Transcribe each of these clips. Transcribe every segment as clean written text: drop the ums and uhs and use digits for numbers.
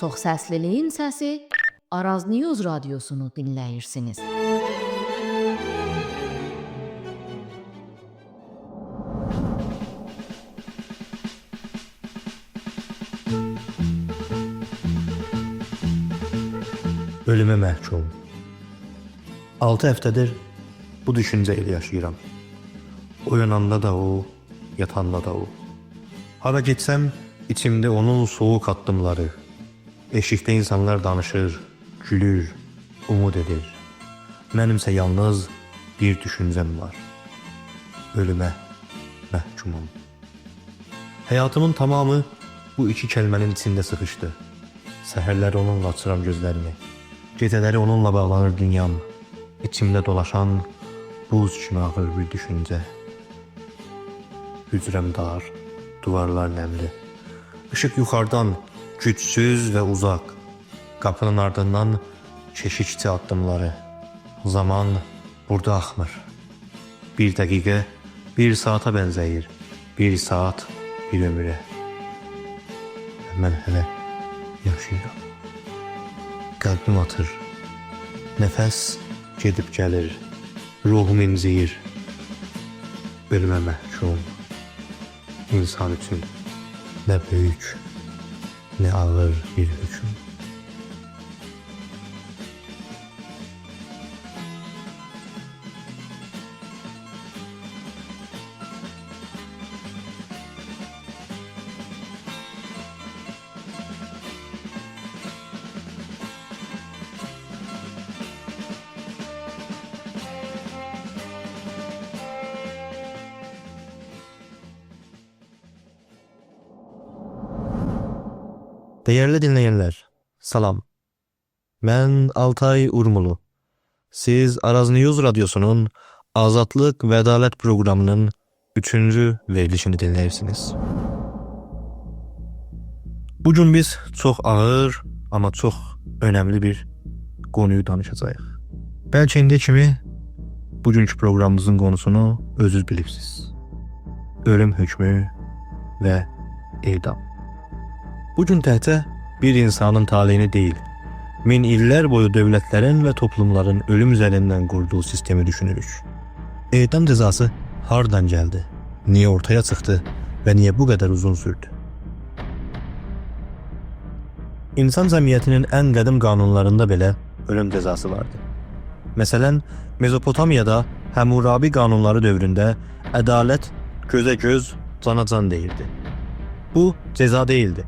Çox səsliliyin səsi Araz News Radiosunu dinləyirsiniz. Ölümə məhkum. 6 həftədir bu düşüncə ilə yaşayıram. Oyananda da o, yatanda da o. Hara getsəm, içimdə onun soğuk addımları. Eşikdə insanlar danışır, gülür, umud edir. Mənimsə yalnız bir düşüncəm var. Ölümə məhkumum. Həyatımın tamamı bu iki kəlmənin içində sıxışdı. Səhərləri onunla açıram gözlərimi. Gecələri onunla bağlanır dünyam. İçimdə dolaşan buz kimi ağır bir düşüncə. Hücrəm dar, duvarlar nəmli. Işıq yuxarıdan, gücsüz və uzaq. Qapının ardından keşikçi addımları. Zaman burada axmır. Bir dəqiqə bir saata bənzəyir. Bir saat bir ömrə. Mən hələ yaşayıram. Qəlbim atır. Nəfəs gedib gəlir. Ruhum inciyir. Ölümə məhkum. İnsan üçün nə böyük, nə ağır bir hüküm. Değerli dinleyenler, salam. Mən Altay Urmulu. Siz Araz News Radyosu'nun Azadlıq və Ədalət programının 3-cü verilişini dinləyirsiniz. Bugün biz çox ağır, amma çox önəmli bir konuyu danışacağıq. Bəlkə indi kimi bugünkü programımızın konusunu özünüz bilirsiniz. Ölüm hükmü və edam. Bugün təhcə bir insanın taleyini değil, min illər boyu dövlətlərin və toplumların ölüm üzərindən qurduğu sistemi düşünürük. Edam cezası hardan gəldi, niyə ortaya çıxdı və niyə bu qədər uzun sürdü? İnsan cəmiyyətinin ən qədim qanunlarında belə ölüm cezası vardı. Məsələn, Mezopotamiyada Həmmurabi qanunları dövründə ədalət gözə göz, cana can deyildi. Bu ceza değildi.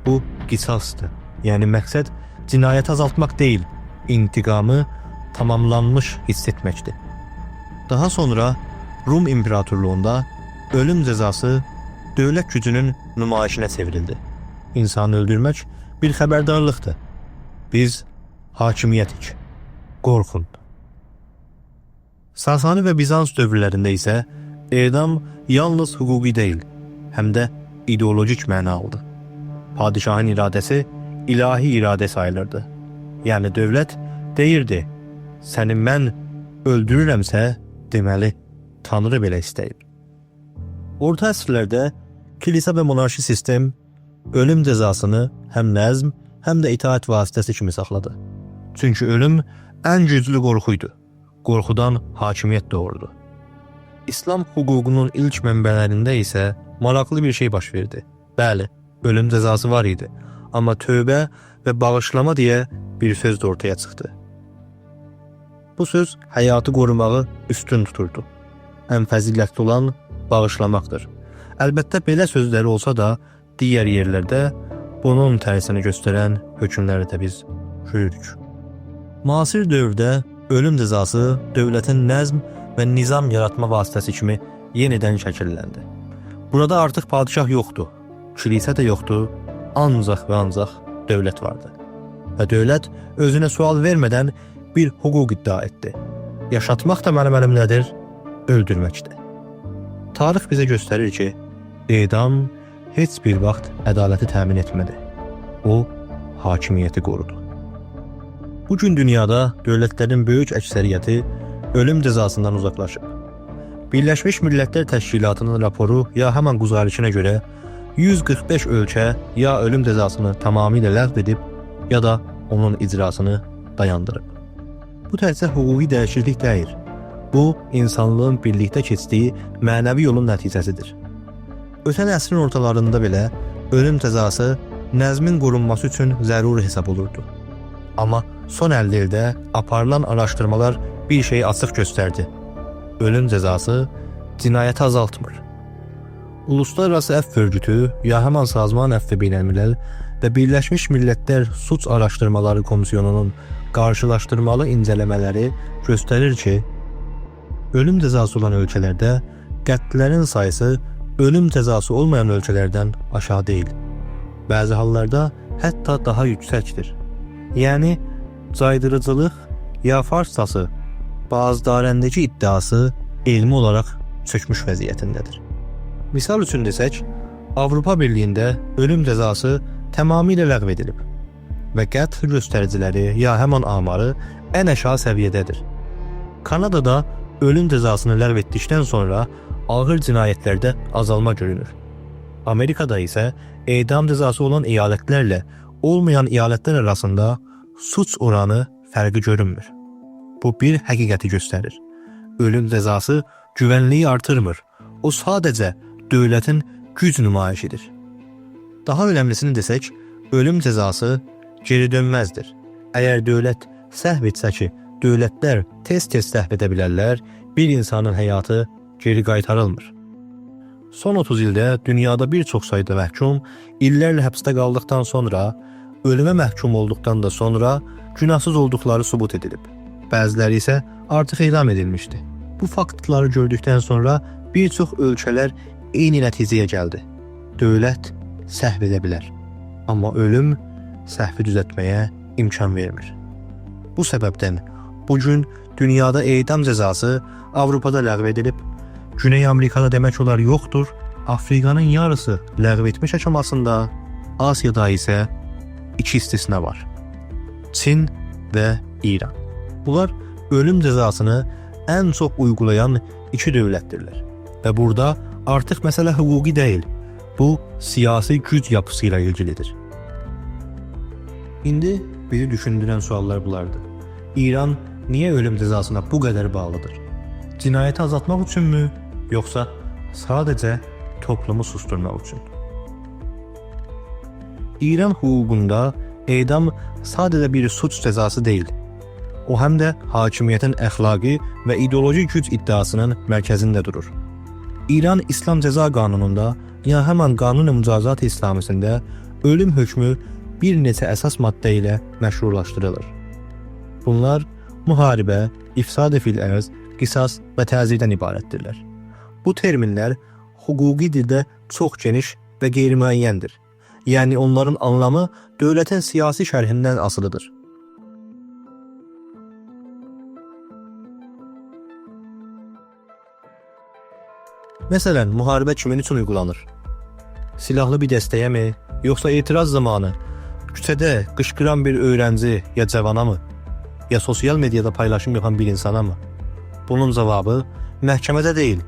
Bu qisasdır. Yəni məqsəd cinayəti azaltmaq deyil, intiqamı tamamlanmış hiss etməkdir. Daha sonra Rum İmparatorluğunda ölüm cezası dövlət gücünün nümayişinə çevrildi. İnsanı öldürmək bir xəbərdarlıqdır. Biz hakimiyyətik. Qorxun. Sasani və Bizans dövrlərində isə edam yalnız hüquqi deyil, həm də ideolojik məna aldı. Padişahın iradəsi ilahi iradə sayılırdı. Yəni dövlət deyirdi, səni mən öldürürəmsə, deməli, Tanrı belə istəyir. Orta əsrlərdə kilsə və monarşi sistem ölüm cezasını həm nəzm, həm də itaat vasitəsi kimi saxladı. Çünki ölüm ən güclü qorxuydu. Qorxudan hakimiyyət doğurdu. İslam hüququnun ilk mənbələrində isə maraqlı bir şey baş verdi. Bəli, ölüm cezası var idi. Amma tövbə və bağışlama deyə bir söz də ortaya çıxdı. Bu söz həyatı qorumağı üstün tuturdu. Ən fəzilətli olan bağışlamaqdır. Əlbəttə belə sözləri olsa da, digər yerlərdə bunun tərsini göstərən hökmləri də biz görürük. Müasir dövrdə ölüm cezası dövlətin nəzm və nizam yaratma vasitəsi kimi yenidən şəkilləndi. Burada artıq padişah yoxdur. Kilsə də yoxdur, ancaq və ancaq dövlət vardı. Və dövlət özünə sual vermədən bir hüquq iddia etdi. Yaşatmaq da mənim əlimdədir, öldürməkdir. Tarix bizə göstərir ki, edam heç bir vaxt ədaləti təmin etmədi. O, hakimiyyəti qorudu. Bugün dünyada dövlətlərin böyük əksəriyyəti ölüm cezasından uzaqlaşıb. Birləşmiş Millətlər Təşkilatının raporu ya həmən quzarışına görə 145 ölkə ya ölüm cezasını tamamilə ləğv edib, ya da onun icrasını dayandırıb. Bu təkcə hüquqi dəyişiklik deyil. Bu, insanlığın birlikdə keçdiyi mənəvi yolun nəticəsidir. Ötən əsrin ortalarında belə ölüm cəzası nəzmin qorunması üçün zəruri hesab olurdu. Amma son 50 ildə aparılan araşdırmalar bir şeyi açıq göstərdi. Ölüm cəzası cinayəti azaltmır. Uluslararası Əfv Örgütü, ya həman Sazman Əfv Beynəlmiləl və Birləşmiş Millətlər Suç Araşdırmaları Komisyonunun qarşılaşdırmalı incələmələri göstərir ki, ölüm cəzası olan ölkələrdə qətlərin sayısı ölüm cəzası olmayan ölkələrdən aşağı deyil. Bəzi hallarda hətta daha yüksəkdir. Yəni, caydırıcılıq ya farsası, bazdarəndəki iddiası elmi olaraq çökmüş vəziyyətindədir. Misal üçün desək, Avropa Birliyində ölüm cəzası tamamilə ləğv edilib və qətl göstəriciləri ya həman amarı ən aşağı səviyyədədir. Kanadada ölüm cəzasını ləğv etdikdən sonra ağır cinayətlərdə azalma görünür. Amerikada isə edam cəzası olan eyalətlərlə olmayan eyalətlər arasında suç oranı fərqi görünmür. Bu bir həqiqəti göstərir. Ölüm cəzası güvənliyi artırmır. O sadəcə dövlətin güc nümayişidir. Daha önəmlisini desək, ölüm cəzası geri dönməzdir. Əgər dövlət səhv etsə ki, dövlətlər tez-tez səhv edə bilərlər, bir insanın həyatı geri qaytarılmır. Son 30 ildə dünyada bir çox sayda məhkum illərlə həbsdə qaldıqdan sonra, ölümə məhkum olduqdan da sonra günahsız olduqları sübut edilib. Bəziləri isə artıq edam edilmişdi. Bu faktları gördükdən sonra bir çox ölkələr eyni nəticəyə gəldi. Dövlət səhv edə bilər. Amma ölüm səhvi düzəltməyə imkan vermir. Bu səbəbdən bugün dünyada edam cəzası Avropada ləğv edilib, Güney Amerikada demək olar yoxdur, Afrikanın yarısı ləğv etmiş aşamasında, Asiyada isə 2 istisna var. Çin və İran. Bunlar ölüm cəzasını ən çox uygulayan 2 dövlətdirlər. Və burada artıq məsələ hüquqi deyil, bu siyasi güc yapısı ilə ilgilidir. İndi bizi düşündürən suallar bulardır. İran niyə ölüm cəzasına bu qədər bağlıdır? Cinayəti azaltmaq üçünmü, yoxsa sadəcə toplumu susturmaq üçün? İran hüququnda edam sadəcə bir suç cəzası deyil. O həm də hakimiyyətin əxlaqi və ideoloji güc iddiasının mərkəzində durur. İran İslam Cəza Qanununda ya həman Qanun-i Mücazat-ı İslamisində ölüm hökmü bir neçə əsas maddə ilə məşrulaşdırılır. Bunlar müharibə, ifsad-ı fil-ərz, qisas və təzirdən ibarətdirlər. Bu terminlər hüquqi dildə çox geniş və qeyri-müəyyəndir. Yəni onların anlamı dövlətin siyasi şərhindən asılıdır. Məsələn, müharibə kimin üçün uygulanır? Silahlı bir dəstəyəmi, yoxsa etiraz zamanı küçədə qışqıran bir öğrenci ya cavana mı? Ya sosial medyada paylaşım yapan bir insana mı? Bunun cavabı məhkəmədə deyil.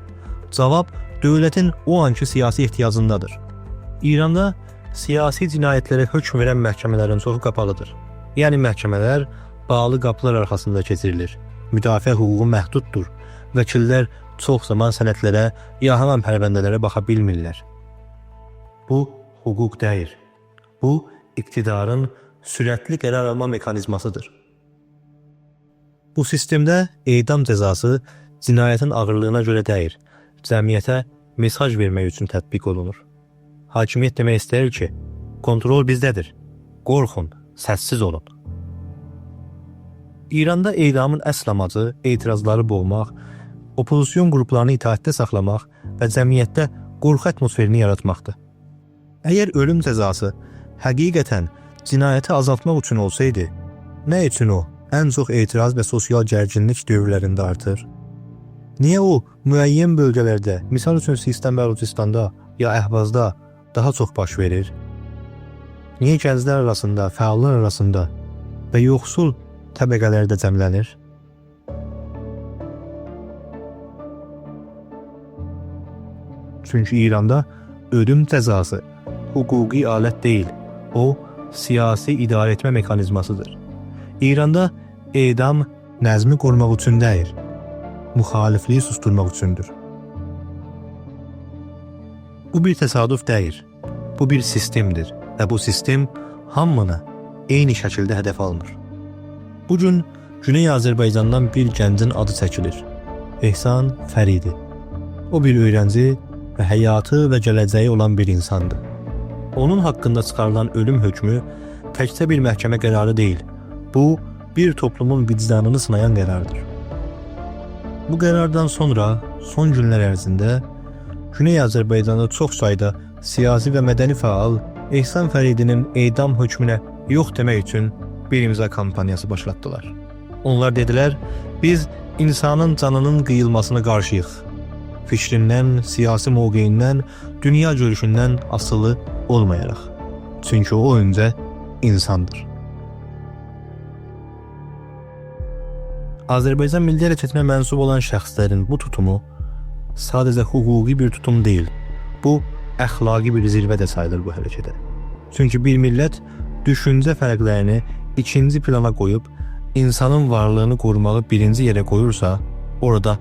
Cavab dövlətin o anki siyasi ehtiyacındadır. İranda siyasi cinayətlərə hökm verən məhkəmələrin çoxu qapalıdır. Yəni məhkəmələr bağlı qapılar arxasında keçirilir. Müdafiə hüququ məhduddur. Vəkillər çox zaman sənədlərə ya həman pərvəndələrə baxa bilmirlər. Bu hüquq deyil. Bu iqtidarın sürətli qərar alma mekanizmasıdır. Bu sistemdə edam cəzası cinayətin ağırlığına görə deyil, cəmiyyətə mesaj vermək üçün tətbiq olunur. Hakimiyyət demək istəyir ki, kontrol bizdədir, qorxun, səssiz olun. İranda edamın əsl amacı etirazları boğmaq, opozisyon qruplarını itaətdə saxlamaq və cəmiyyətdə qorxu atmosferini yaratmaqdır. Əgər ölüm cəzası həqiqətən cinayəti azaltmaq üçün olsaydı, nə üçün o ən çox etiraz və sosial gərginlik dövrlərində artır? Niyə o müəyyən bölgələrdə, misal üçün Sistan Bəlucistanda ya Əhvazda daha çox baş verir? Niyə gənclər arasında, fəallar arasında və yoxsul təbəqələrdə cəmlənir? Çünki İranda ölüm cəzası hüquqi alət deyil, o siyasi idarə etmə mexanizmasıdır. İranda edam nəzmi qorumaq üçün deyil, müxalifliyi susturmaq üçündür. Bu bir təsadüf deyil, bu bir sistemdir və bu sistem hamını eyni şəkildə hədəf almır. Bugün Güney Azərbaycandan bir gəncin adı çəkilir. Ehsan Fəridi. O bir öğrenci və həyatı və gələcəyi olan bir insandır. Onun haqqında çıxarılan ölüm hökmü təkcə bir məhkəmə qərarı deyil, bu bir toplumun vicdanını sınayan qərardır. Bu qərardan sonra son günlər ərzində Güney Azərbaycanda çox sayda siyasi və mədəni fəal Ehsan Fəridinin edam hökmünə yox demək üçün bir imza kampaniyası başlatdılar. Onlar dedilər, biz insanın canının qıyılmasına qarşıyıq. Fikrindən, siyasi mövqeyindən, dünya görüşündən asılı olmayaraq. Çünki o öncə insandır. Azərbaycan Milli Hərəkətinə mənsub olan şəxslərin bu tutumu sadəcə hüquqi bir tutum deyil, bu əxlaqi bir zirvə də sayılır bu hərəkətə. Çünki bir millət düşüncə fərqlərini ikinci plana qoyub, insanın varlığını qorumağı birinci yerə qoyursa, orada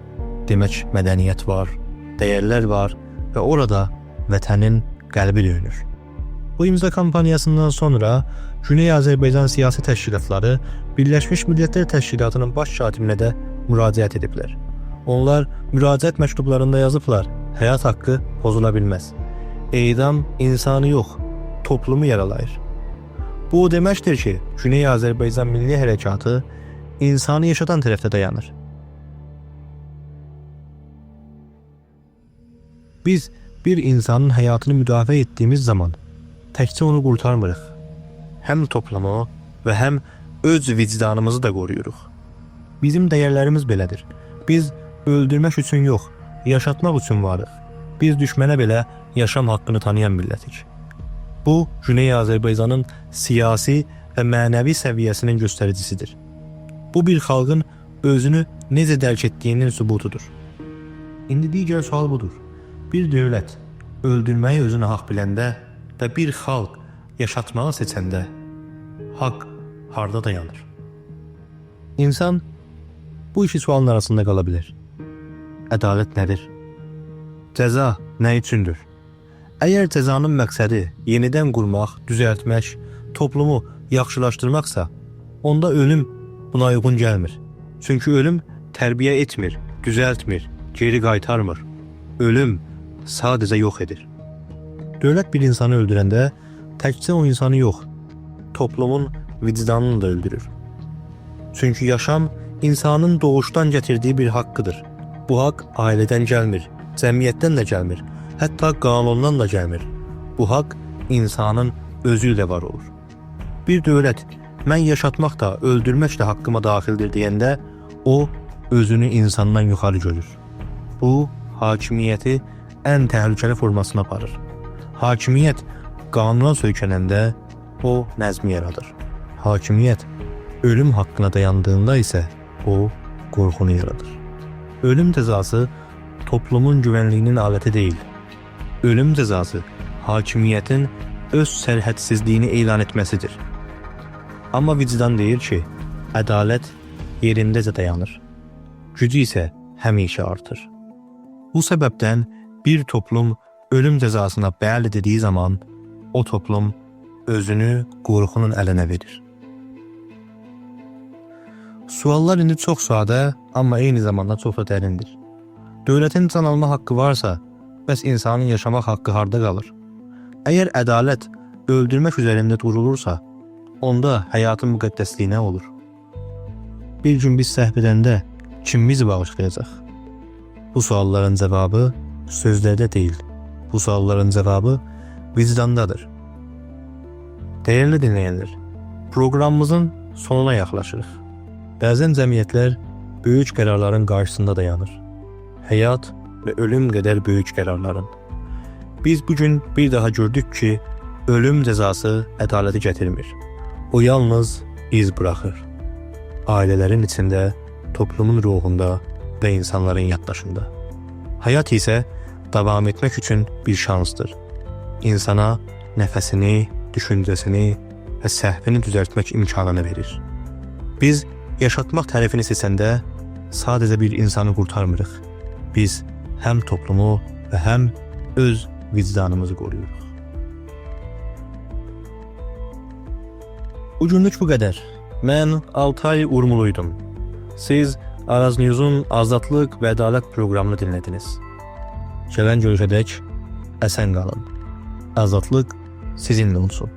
demək mədəniyyət var, dəyərlər var və orada vətənin qəlbi döyünür. Bu imza kampaniyasından sonra Güney Azərbaycan siyasi təşkilatları Birləşmiş Millətlər Təşkilatının baş katibinə də müraciət ediblər. Onlar müraciət məktublarında yazıblar, həyat haqqı pozula bilməz. Edam insanı yox, toplumu yaralayır. Bu o deməkdir ki, Güney Azərbaycan Milli Hərəkatı insanı yaşadan tərəfdə dayanır. Biz bir insanın həyatını müdafiə etdiyimiz zaman təkcə onu qurtarmırıq. Həm toplumu və həm öz vicdanımızı da qoruyuruq. Bizim dəyərlərimiz belədir. Biz öldürmək üçün yox, yaşatmaq üçün varıq. Biz düşmənə belə yaşam haqqını tanıyan millətik. Bu, Güney Azərbaycanın siyasi və mənəvi səviyyəsinin göstəricisidir. Bu bir xalqın özünü necə dərk etdiyinin sübutudur. İndi digər sual budur. Bir dövlət öldürməyi özünə haqq biləndə və bir xalq yaşatmağı seçəndə haqq harda dayanır? İnsan bu iki sualın arasında qala bilər. Ədalət nədir? Cəza nə üçündür? Əgər cəzanın məqsədi yenidən qurmaq, düzəltmək, toplumu yaxşılaşdırmaqsa, onda ölüm buna uyğun gəlmir. Çünki ölüm tərbiyə etmir, düzəltmir, geri qaytarmır. Ölüm sadəcə yox edir. Dövlət bir insanı öldürəndə təkcə o insanı yox, toplumun vicdanını da öldürür. Çünki yaşam insanın doğuşdan gətirdiyi bir haqqıdır. Bu haqq ailədən gəlmir, cəmiyyətdən də gəlmir, hətta qanundan da gəlmir. Bu haqq insanın özü ilə var olur. Bir dövlət, mən yaşatmaq da, öldürmək də haqqıma daxildir deyəndə, o özünü insandan yuxarı görür. Bu, hakimiyyəti ən təhlükəli formasına aparır. Hakimiyyət qanuna söykənəndə o nəzmi yaradır. Hakimiyyət ölüm haqqına dayandığında isə o qorxunu yaradır. Ölüm cəzası toplumun güvənliyinin aləti deyil. Ölüm cəzası hakimiyyətin öz sərhədsizliyini elan etməsidir. Amma vicdan deyir ki, ədalət yerindəcə dayanır. Gücü isə həmişə artır. Bu səbəbdən bir toplum ölüm cəzasına bəli dediyi zaman o toplum özünü qorxunun əlinə verir. Suallar indi çox sadə, amma eyni zamanda çox da dərindir. Dövlətin can alma haqqı varsa, bəs insanın yaşamaq haqqı harda qalır? Əgər ədalət öldürmək üzərində durulursa, onda həyatın müqəddəsliyi nə olur? Bir gün biz səhv edəndə kim bizi bağışlayacaq? Bu sualların cavabı sözlərdə deyil. Bu sualların cavabı vicdandadır. Dəyərli dinləyənlər, proqramımızın sonuna yaxlaşırıq. Bəzən cəmiyyətlər böyük qərarların qarşısında dayanır. Həyat və ölüm qədər böyük qərarların. Biz bugün bir daha gördük ki, ölüm cəzası ədaləti gətirmir. O yalnız iz buraxır. Ailələrin içində, toplumun ruhunda və insanların yaddaşında. Həyat isə davam etmək üçün bir şansdır. İnsana nəfəsini, düşüncəsini, və səhvini düzəltmək imkanını verir. Biz yaşatmaq tərifini seçəndə sadəcə bir insanı qurtarmırıq. Biz həm toplumu və həm öz vicdanımızı qoruyuruq. Bugünlük bu qədər. Mən Altay Urmuluydum. Siz Araz News'un Azadlıq və Ədalət proqramını dinlədiniz. Gələn görüşədək əsən qalın. Azadlıq sizinlə olsun.